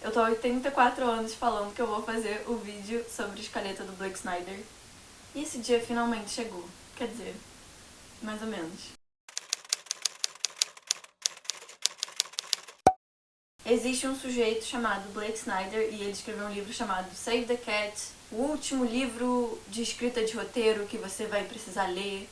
Eu tô há 84 anos falando que eu vou fazer o vídeo sobre a escaleta do Blake Snyder. E esse dia finalmente chegou. Quer dizer, mais ou menos. Existe um sujeito chamado Blake Snyder e ele escreveu um livro chamado Save the Cat, o último livro de escrita de roteiro que você vai precisar ler.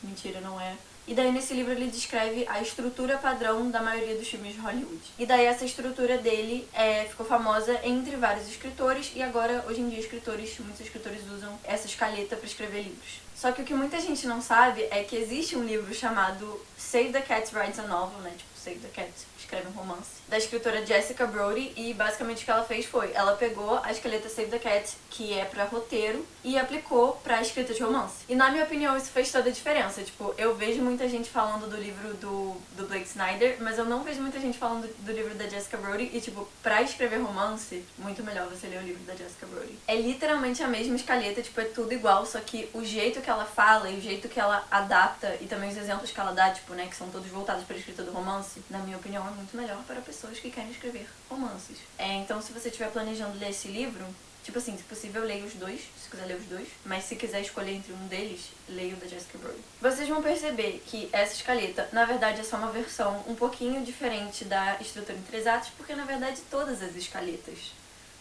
Mentira, não é. E daí nesse livro ele descreve a estrutura padrão da maioria dos filmes de Hollywood. E daí essa estrutura dele ficou famosa entre vários escritores e agora, hoje em dia, muitos escritores usam essa escaleta para escrever livros. Só que o que muita gente não sabe é que existe um livro chamado Save the Cat Writes a Novel, né? Tipo, Save the Cat escreve um romance, da escritora Jessica Brody, e basicamente o que ela fez foi, ela pegou a escaleta Save the Cat, que é pra roteiro, e aplicou pra escrita de romance. E na minha opinião isso fez toda a diferença. Tipo, eu vejo muita gente falando do livro do Blake Snyder, mas eu não vejo muita gente falando do livro da Jessica Brody, e tipo, pra escrever romance, muito melhor você ler o livro da Jessica Brody. É literalmente a mesma escaleta, tipo, é tudo igual, só que o jeito que ela fala e o jeito que ela adapta, e também os exemplos que ela dá, tipo, né, que são todos voltados pra escrita do romance, na minha opinião é muito melhor para pessoas que querem escrever romances. Então se você estiver planejando ler esse livro, tipo assim, se possível, leia os dois, se quiser ler os dois, mas se quiser escolher entre um deles, leia o da Jessica Brody. Vocês vão perceber que essa escaleta, na verdade, é só uma versão um pouquinho diferente da estrutura em 3 atos, porque na verdade todas as escaletas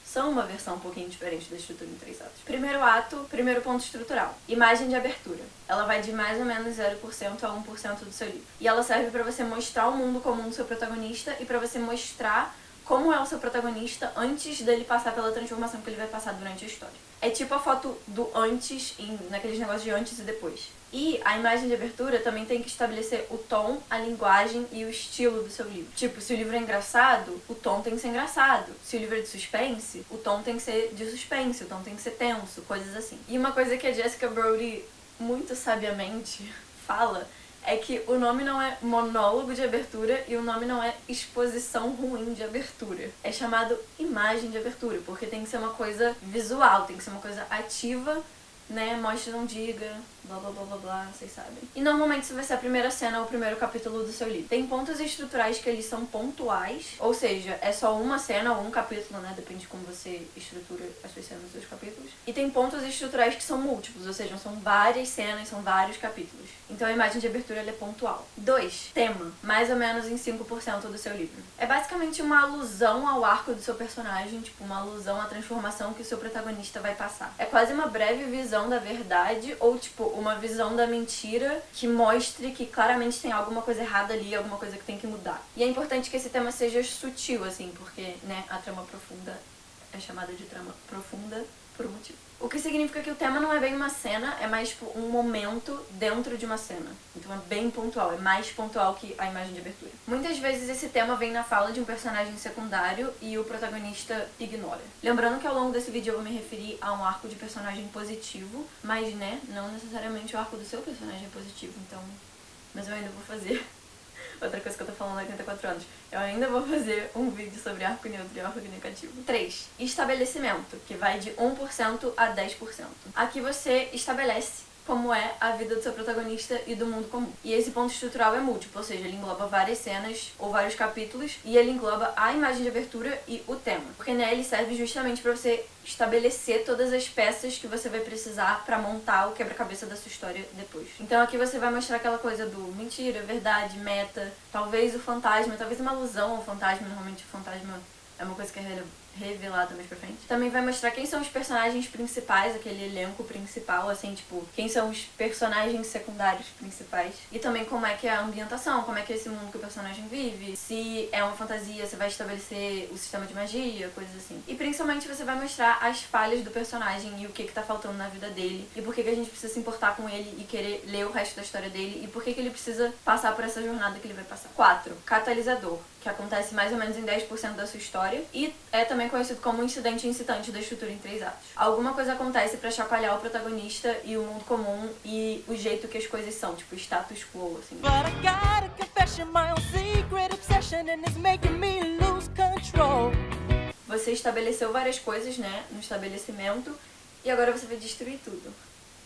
são uma versão um pouquinho diferente da estrutura em 3 atos. Primeiro ato, primeiro ponto estrutural. Imagem de abertura. Ela vai de mais ou menos 0% a 1% do seu livro. E ela serve pra você mostrar o mundo comum do seu protagonista e pra você mostrar como é o seu protagonista antes dele passar pela transformação que ele vai passar durante a história. É tipo a foto do antes, naqueles negócios de antes e depois. E a imagem de abertura também tem que estabelecer o tom, a linguagem e o estilo do seu livro. Tipo, se o livro é engraçado, o tom tem que ser engraçado. Se o livro é de suspense, o tom tem que ser de suspense, o tom tem que ser tenso, coisas assim. E uma coisa que a Jessica Brody muito sabiamente fala é que o nome não é monólogo de abertura e o nome não é exposição ruim de abertura. É chamado imagem de abertura, porque tem que ser uma coisa visual, tem que ser uma coisa ativa, né? Mostre, não diga, blá blá blá blá blá, vocês sabem. E normalmente isso vai ser a primeira cena ou o primeiro capítulo do seu livro. Tem pontos estruturais que eles são pontuais, ou seja, é só uma cena ou um capítulo, né? Depende de como você estrutura as suas cenas, os seus capítulos. E tem pontos estruturais que são múltiplos, ou seja, são várias cenas, são vários capítulos. Então a imagem de abertura ela é pontual. 2. Tema. Mais ou menos em 5% do seu livro. É basicamente uma alusão ao arco do seu personagem, tipo uma alusão à transformação que o seu protagonista vai passar. É quase uma breve visão da verdade ou tipo uma visão da mentira que mostre que claramente tem alguma coisa errada ali, alguma coisa que tem que mudar. E é importante que esse tema seja sutil, assim, porque, né, a trama profunda é chamada de trama profunda por um motivo. O que significa que o tema não é bem uma cena, é mais tipo um momento dentro de uma cena. Então é bem pontual, é mais pontual que a imagem de abertura. Muitas vezes esse tema vem na fala de um personagem secundário e o protagonista ignora. Lembrando que ao longo desse vídeo eu vou me referir a um arco de personagem positivo, mas né, não necessariamente o arco do seu personagem é positivo, então... Mas eu ainda vou fazer... Outra coisa que eu tô falando há 84 anos. Eu ainda vou fazer um vídeo sobre arco neutro e arco negativo. 3. Estabelecimento, que vai de 1% a 10%. Aqui você estabelece como é a vida do seu protagonista e do mundo comum. E esse ponto estrutural é múltiplo, ou seja, ele engloba várias cenas ou vários capítulos e ele engloba a imagem de abertura e o tema. Porque né, ele serve justamente para você estabelecer todas as peças que você vai precisar para montar o quebra-cabeça da sua história depois. Então aqui você vai mostrar aquela coisa do mentira, verdade, meta, talvez o fantasma, talvez uma alusão ao fantasma. Normalmente o fantasma é uma coisa que é revelada mais pra frente. Também vai mostrar quem são os personagens principais, aquele elenco principal, assim, tipo, quem são os personagens secundários principais. E também como é que é a ambientação, como é que é esse mundo que o personagem vive. Se é uma fantasia, você vai estabelecer o sistema de magia, coisas assim. E principalmente você vai mostrar as falhas do personagem e o que tá faltando na vida dele. E por que a gente precisa se importar com ele e querer ler o resto da história dele. E por que ele precisa passar por essa jornada que ele vai passar. 4. Catalisador, que acontece mais ou menos em 10% da sua história. E é também conhecido como incidente incitante da estrutura em 3 atos. Alguma coisa acontece pra chacoalhar o protagonista e o mundo comum e o jeito que as coisas são, tipo status quo, assim. Você estabeleceu várias coisas, né, no estabelecimento, e agora você vai destruir tudo.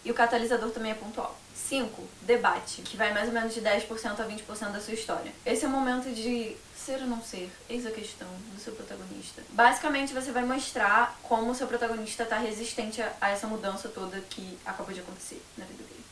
E o catalisador também é pontual. 5. Debate, que vai mais ou menos de 10% a 20% da sua história. Esse é o momento de ser ou não ser, eis a questão do seu protagonista. Basicamente, você vai mostrar como o seu protagonista tá resistente a essa mudança toda que acabou de acontecer na vida dele.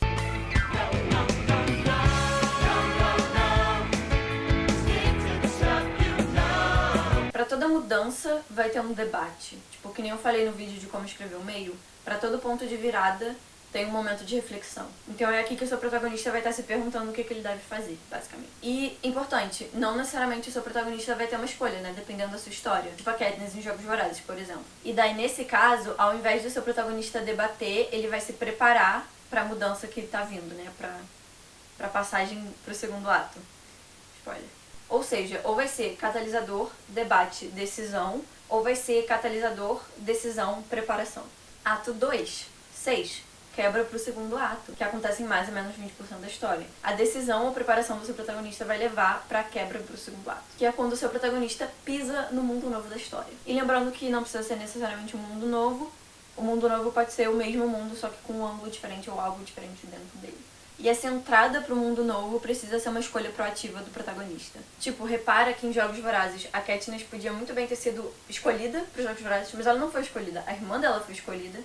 Pra toda mudança, vai ter um debate. Tipo, que nem eu falei no vídeo de como escrever o meio, pra todo ponto de virada, tem um momento de reflexão. Então é aqui que o seu protagonista vai estar se perguntando o que ele deve fazer, basicamente. E, importante, não necessariamente o seu protagonista vai ter uma escolha, né? Dependendo da sua história. Tipo a Katniss em Jogos Vorazes, por exemplo. E daí, nesse caso, ao invés do seu protagonista debater, ele vai se preparar pra mudança que tá vindo, né? Pra passagem pro segundo ato. Spoiler. Ou seja, ou vai ser catalisador, debate, decisão, ou vai ser catalisador, decisão, preparação. Ato 2. 6. Quebra pro segundo ato, que acontece em mais ou menos 20% da história. A decisão ou preparação do seu protagonista vai levar pra quebra pro segundo ato, que é quando o seu protagonista pisa no mundo novo da história. E lembrando que não precisa ser necessariamente um mundo novo, o mundo novo pode ser o mesmo mundo, só que com um ângulo diferente ou algo diferente dentro dele. E essa entrada pro mundo novo precisa ser uma escolha proativa do protagonista. Tipo, repara que em Jogos Vorazes, a Katniss podia muito bem ter sido escolhida pros Jogos Vorazes, mas ela não foi escolhida. A irmã dela foi escolhida.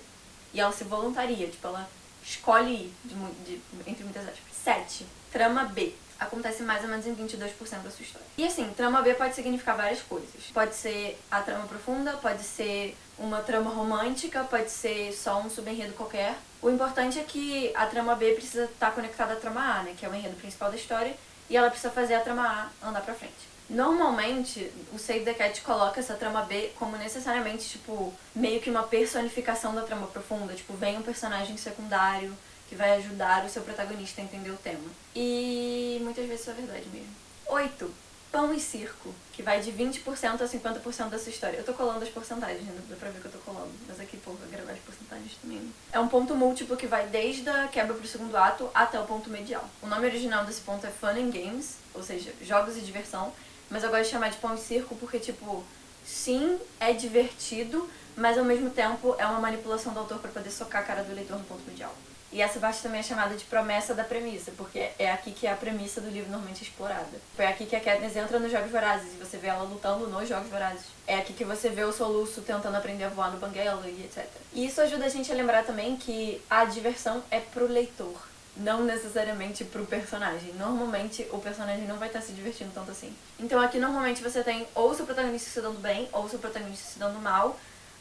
E ela se voluntaria, tipo, ela escolhe ir, entre muitas aspas. 7. Trama B. Acontece mais ou menos em 22% da sua história. E assim, trama B pode significar várias coisas. Pode ser a trama profunda, pode ser uma trama romântica, pode ser só um subenredo qualquer. O importante é que a trama B precisa estar conectada à trama A, né, que é o enredo principal da história, e ela precisa fazer a trama A andar pra frente. Normalmente, o Save the Cat coloca essa trama B como necessariamente, tipo, meio que uma personificação da trama profunda. Tipo, vem um personagem secundário que vai ajudar o seu protagonista a entender o tema. E muitas vezes isso é verdade mesmo. 8. Pão e circo, que vai de 20% a 50% da sua história. Eu tô colando as porcentagens, né? Dá pra ver que eu tô colando. Mas aqui, pô, vou gravar as porcentagens também. É um ponto múltiplo que vai desde a quebra pro segundo ato até o ponto medial. O nome original desse ponto é Fun and Games, ou seja, jogos e diversão. Mas eu gosto de chamar de pão e circo porque, tipo, sim, é divertido, mas ao mesmo tempo é uma manipulação do autor pra poder socar a cara do leitor no ponto medial. E essa parte também é chamada de promessa da premissa, porque é aqui que é a premissa do livro normalmente explorada. É aqui que a Katniss entra nos Jogos Vorazes e você vê ela lutando nos Jogos Vorazes. É aqui que você vê o Soluço tentando aprender a voar no Banguela e etc. E isso ajuda a gente a lembrar também que a diversão é pro leitor, não necessariamente pro personagem. Normalmente o personagem não vai estar se divertindo tanto assim. Então aqui normalmente você tem ou o seu protagonista se dando bem, ou o seu protagonista se dando mal,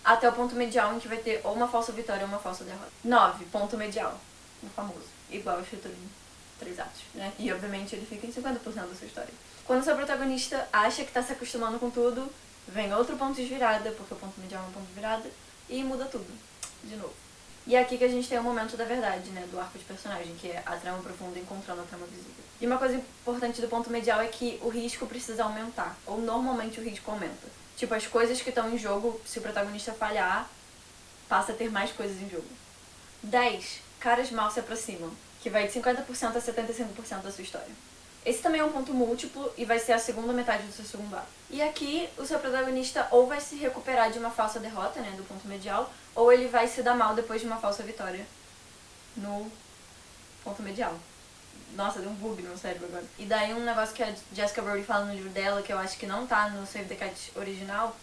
até o ponto medial em que vai ter ou uma falsa vitória ou uma falsa derrota. 9. Ponto medial. O famoso. Igual escrito em 3 atos, né? E obviamente ele fica em 50% da sua história. Quando o seu protagonista acha que tá se acostumando com tudo, vem outro ponto de virada, porque o ponto medial é um ponto de virada, e muda tudo. De novo. E é aqui que a gente tem o momento da verdade, né? Do arco de personagem, que é a trama profunda encontrando a trama visível. E uma coisa importante do ponto medial é que o risco precisa aumentar. Ou normalmente o risco aumenta. Tipo, as coisas que estão em jogo, se o protagonista falhar, passa a ter mais coisas em jogo. 10. Caras mal se aproximam, que vai de 50% a 75% da sua história. Esse também é um ponto múltiplo e vai ser a segunda metade do seu segundo ato. E aqui, o seu protagonista ou vai se recuperar de uma falsa derrota, né, do ponto medial, ou ele vai se dar mal depois de uma falsa vitória no ponto medial. Nossa, deu um bug no meu cérebro agora. E daí um negócio que a Jessica Brody fala no livro dela, que eu acho que não tá no Save the Cat original,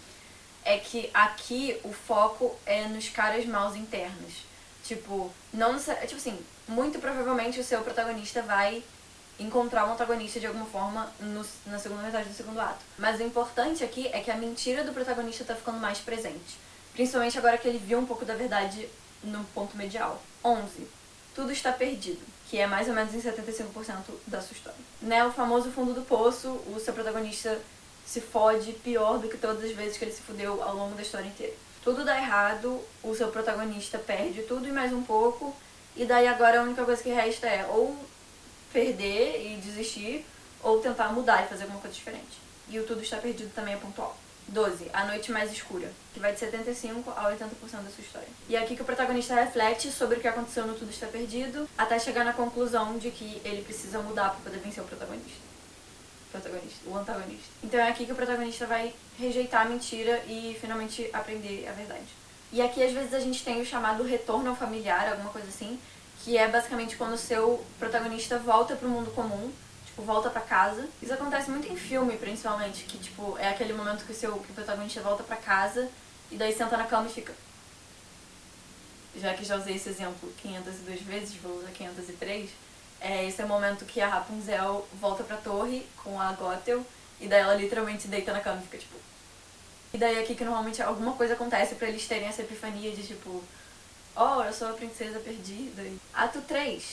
é que aqui o foco é nos caras maus internos. Tipo, não tipo assim, muito provavelmente o seu protagonista vai encontrar um antagonista de alguma forma na segunda metade do segundo ato. Mas o importante aqui é que a mentira do protagonista tá ficando mais presente. Principalmente agora que ele viu um pouco da verdade no ponto medial. 11. Tudo está perdido, que é mais ou menos em 75% da sua história. Né, o famoso fundo do poço, o seu protagonista se fode pior do que todas as vezes que ele se fudeu ao longo da história inteira. Tudo dá errado, o seu protagonista perde tudo e mais um pouco, e daí agora a única coisa que resta é ou perder e desistir, ou tentar mudar e fazer alguma coisa diferente. E o tudo está perdido também é pontual. 12. A noite mais escura, que vai de 75% a 80% da sua história. E é aqui que o protagonista reflete sobre o que aconteceu no Tudo Está Perdido, até chegar na conclusão de que ele precisa mudar para poder vencer o o antagonista. Então é aqui que o protagonista vai rejeitar a mentira e finalmente aprender a verdade. E aqui às vezes a gente tem o chamado retorno ao familiar, alguma coisa assim, que é basicamente quando o seu protagonista volta pro mundo comum, tipo, volta pra casa. Isso acontece muito em filme, principalmente, que, tipo, é aquele momento que que o protagonista volta pra casa e daí senta na cama e fica... Já que já usei esse exemplo 502 vezes, vou usar 503. Esse é o momento que a Rapunzel volta pra torre com a Gothel e daí ela literalmente deita na cama e fica, tipo... E daí aqui que normalmente alguma coisa acontece pra eles terem essa epifania de, tipo... Oh, eu sou a princesa perdida. Ato 3,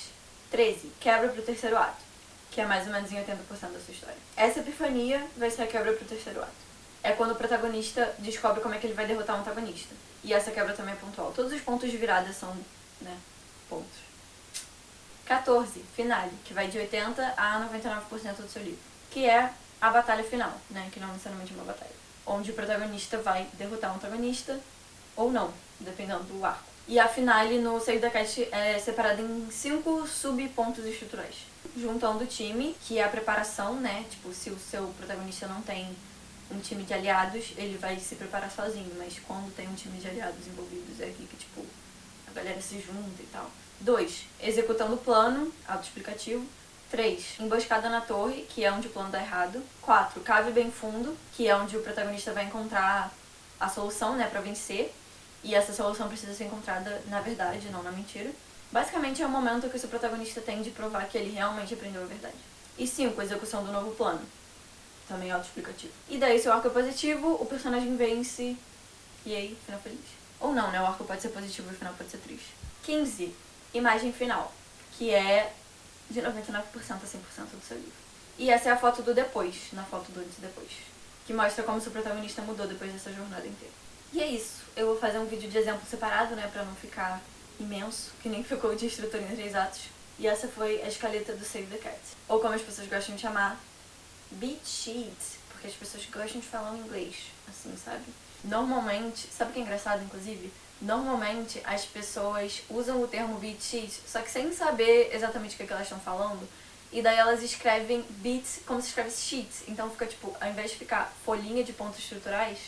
13, quebra pro terceiro ato, que é mais ou menos em 80% da sua história. Essa epifania vai ser a quebra pro terceiro ato. É quando o protagonista descobre como é que ele vai derrotar o antagonista. E essa quebra também é pontual. Todos os pontos de virada são, né, pontos. 14, finale, que vai de 80% a 99% do seu livro. Que é a batalha final, né, que não necessariamente é uma batalha. Onde o protagonista vai derrotar o antagonista, ou não, dependendo do arco. E a finale no Save the Cat é separada em 5 subpontos estruturais. Juntando o time, que é a preparação, né, tipo, se o seu protagonista não tem um time de aliados, ele vai se preparar sozinho, mas quando tem um time de aliados envolvidos, é aqui que, tipo, a galera se junta e tal. 2, executando o plano, autoexplicativo. 3, emboscada na torre, que é onde o plano dá errado. 4, cave bem fundo, que é onde o protagonista vai encontrar a solução, né, pra vencer. E essa solução precisa ser encontrada na verdade, não na mentira. Basicamente é o momento que o seu protagonista tem de provar que ele realmente aprendeu a verdade. E 5, execução do novo plano. Também autoexplicativo. E daí, se o arco é positivo, o personagem vence. E aí, final feliz. Ou não, né? O arco pode ser positivo e o final pode ser triste. 15, imagem final, que é de 99% a 100% do seu livro. E essa é a foto do depois, na foto do antes e depois, que mostra como seu protagonista mudou depois dessa jornada inteira. E é isso. Eu vou fazer um vídeo de exemplo separado, né, pra não ficar imenso, que nem ficou de estrutura em 3 atos. E essa foi a escaleta do Save the Cat. Ou como as pessoas gostam de chamar, beat sheet, porque as pessoas gostam de falar em inglês, assim, sabe? Normalmente, sabe o que é engraçado, inclusive? Normalmente as pessoas usam o termo beat sheet, só que sem saber exatamente o que elas estão falando, e daí elas escrevem beat como se escreve sheet. Então fica tipo, ao invés de ficar folhinha de pontos estruturais,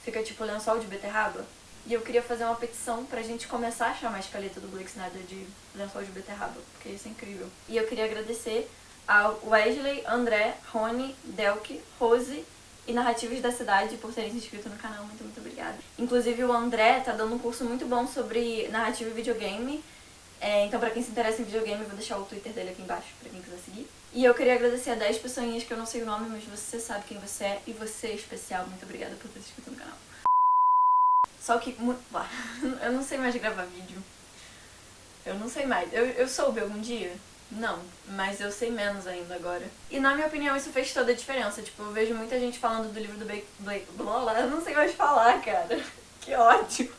fica tipo lençol de beterraba. E eu queria fazer uma petição pra gente começar a chamar a escaleta do Blake Snyder de lençol de beterraba, porque isso é incrível. E eu queria agradecer ao Wesley, André, Rony, Delk, Rose e Narrativos da Cidade por terem se inscrito no canal. Muito, muito obrigada. Inclusive o André tá dando um curso muito bom sobre narrativa e videogame. Então pra quem se interessa em videogame, eu vou deixar o Twitter dele aqui embaixo, pra quem quiser seguir. E eu queria agradecer a 10 pessoinhas que eu não sei o nome, mas você sabe quem você é e você é especial. Muito obrigada por ter se inscrito no canal. Só que... eu não sei mais gravar vídeo. Eu não sei mais. Eu soube algum dia? Não, mas eu sei menos ainda agora. E na minha opinião isso fez toda a diferença. Tipo, eu vejo muita gente falando do livro do Blake... Eu não sei mais falar, cara. Que ódio.